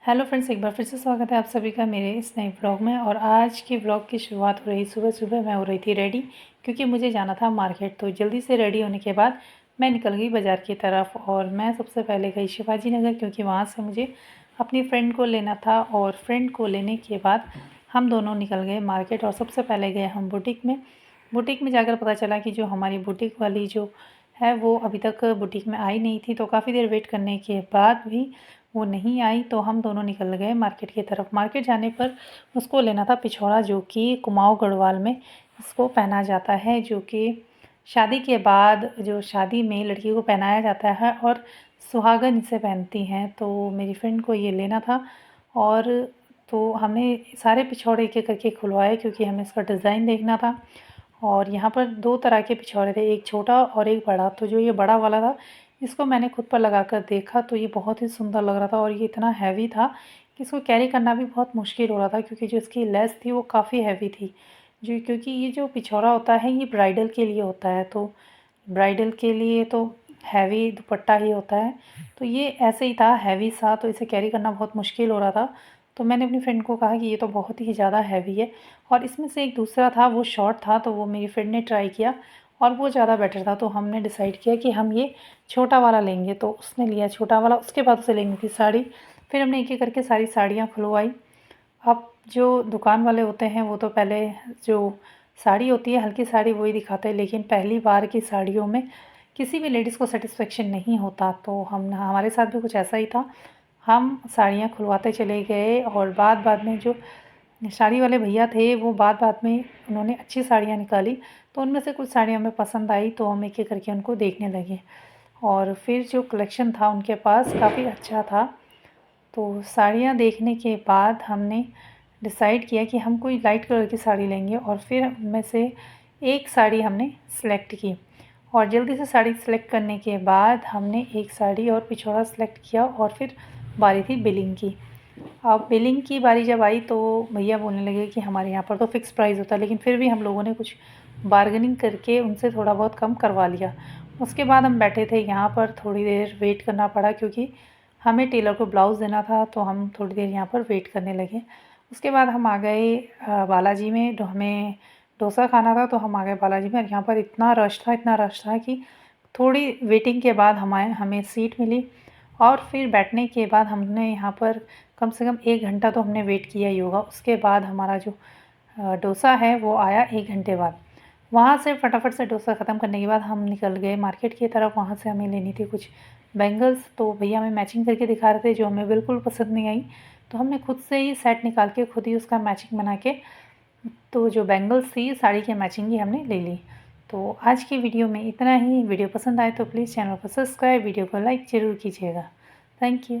Hello friends, एक बार फिर से स्वागत है आप सभी का मेरे इस नए ब्लॉग में। और आज के ब्लॉग की शुरुआत हो रही सुबह सुबह। मैं हो रही थी रेडी, क्योंकि मुझे जाना था मार्केट। तो जल्दी से रेडी होने के बाद मैं निकल गई बाज़ार की तरफ। और मैं सबसे पहले गई शिवाजी नगर, क्योंकि वहाँ से मुझे अपनी फ्रेंड को लेना था। और फ्रेंड को लेने के बाद हम दोनों निकल गए मार्केट। और सबसे पहले गए हम बुटीक में। बुटीक में जाकर पता चला कि जो हमारी बुटीक वाली जो है वो अभी तक बुटीक में आई नहीं थी। तो काफ़ी देर वेट करने के बाद भी वो नहीं आई। तो हम दोनों निकल गए मार्केट की तरफ। मार्केट जाने पर उसको लेना था पिछौड़ा, जो कि कुमाऊं गढ़वाल में इसको पहना जाता है, जो कि शादी के बाद जो शादी में लड़की को पहनाया जाता है और सुहागन इसे पहनती हैं। तो मेरी फ्रेंड को ये लेना था। और तो हमने सारे पिछौड़े एक एक करके खुलवाए, क्योंकि हमें इसका डिज़ाइन देखना था। और यहाँ पर 2 तरह के पिछौड़े थे, एक छोटा और एक बड़ा। तो जो ये बड़ा वाला था, इसको मैंने खुद पर लगाकर देखा तो ये बहुत ही सुंदर लग रहा था। और ये इतना हैवी था कि इसको कैरी करना भी बहुत मुश्किल हो रहा था, क्योंकि जो इसकी लेस थी वो काफ़ी हैवी थी। जो क्योंकि ये जो पिछौड़ा होता है ये ब्राइडल के लिए होता है, तो ब्राइडल के लिए तो हैवी दुपट्टा ही होता है। तो ये ऐसे ही था, हैवी सा। तो इसे कैरी करना बहुत मुश्किल हो रहा था। तो मैंने अपनी फ्रेंड को कहा कि ये तो बहुत ही ज़्यादा हैवी है। और इसमें से एक दूसरा था, वो शॉर्ट था। तो वो मेरी फ्रेंड ने ट्राई किया और वो ज़्यादा बेटर था। तो हमने डिसाइड किया कि हम ये छोटा वाला लेंगे। तो उसने लिया छोटा वाला, उसके बाद उसे लेंगे थी साड़ी। फिर हमने एक एक करके सारी साड़ियाँ खुलवाई। अब जो दुकान वाले होते हैं वो तो पहले जो साड़ी होती है, हल्की साड़ी, वही दिखाते हैं। लेकिन पहली बार की साड़ियों में किसी भी लेडीज़ को सेटिस्फेक्शन नहीं होता। तो हमारे साथ भी कुछ ऐसा ही था। हम साड़ियाँ खुलवाते चले गए। और बाद में जो साड़ी वाले भैया थे वो बाद में उन्होंने अच्छी साड़ियाँ निकाली। तो उनमें से कुछ साड़ियाँ हमें पसंद आई, तो हम एक एक करके उनको देखने लगे। और फिर जो कलेक्शन था उनके पास काफ़ी अच्छा था। तो साड़ियाँ देखने के बाद हमने डिसाइड किया कि हम कोई लाइट कलर की साड़ी लेंगे। और फिर उनमें से एक साड़ी हमने सेलेक्ट की। और जल्दी से साड़ी सेलेक्ट करने के बाद हमने एक साड़ी और पिछौड़ा सेलेक्ट किया। और फिर बारी थी बिलिंग की। अब बिलिंग की बारी जब आई तो भैया बोलने लगे कि हमारे यहाँ पर तो फ़िक्स प्राइस होता है। लेकिन फिर भी हम लोगों ने कुछ बार्गेनिंग करके उनसे थोड़ा बहुत कम करवा लिया। उसके बाद हम बैठे थे यहाँ पर, थोड़ी देर वेट करना पड़ा, क्योंकि हमें टेलर को ब्लाउज़ देना था। तो हम थोड़ी देर यहाँ पर वेट करने लगे। उसके बाद हम आ गए बालाजी में। हमें डोसा खाना था, तो हम आ गए बालाजी में। और यहाँ पर इतना रश था कि थोड़ी वेटिंग के बाद हमें सीट मिली। और फिर बैठने के बाद हमने यहाँ पर कम से कम 1 घंटा तो हमने वेट किया ही होगा। उसके बाद हमारा जो डोसा है वो आया 1 घंटे बाद। वहाँ से फटाफट से डोसा ख़त्म करने के बाद हम निकल गए मार्केट की तरफ। वहाँ से हमें लेनी थी कुछ बैंगल्स। तो भैया हमें मैचिंग करके दिखा रहे थे, जो हमें बिल्कुल पसंद नहीं आई। तो हमने खुद से ही सेट निकाल के खुद ही उसका मैचिंग बना के, तो जो बैंगल्स थी साड़ी के मैचिंग की, हमने ले ली। तो आज की वीडियो में इतना ही। वीडियो पसंद आए तो प्लीज़ चैनल को सब्सक्राइब, वीडियो को लाइक ज़रूर कीजिएगा। Thank you.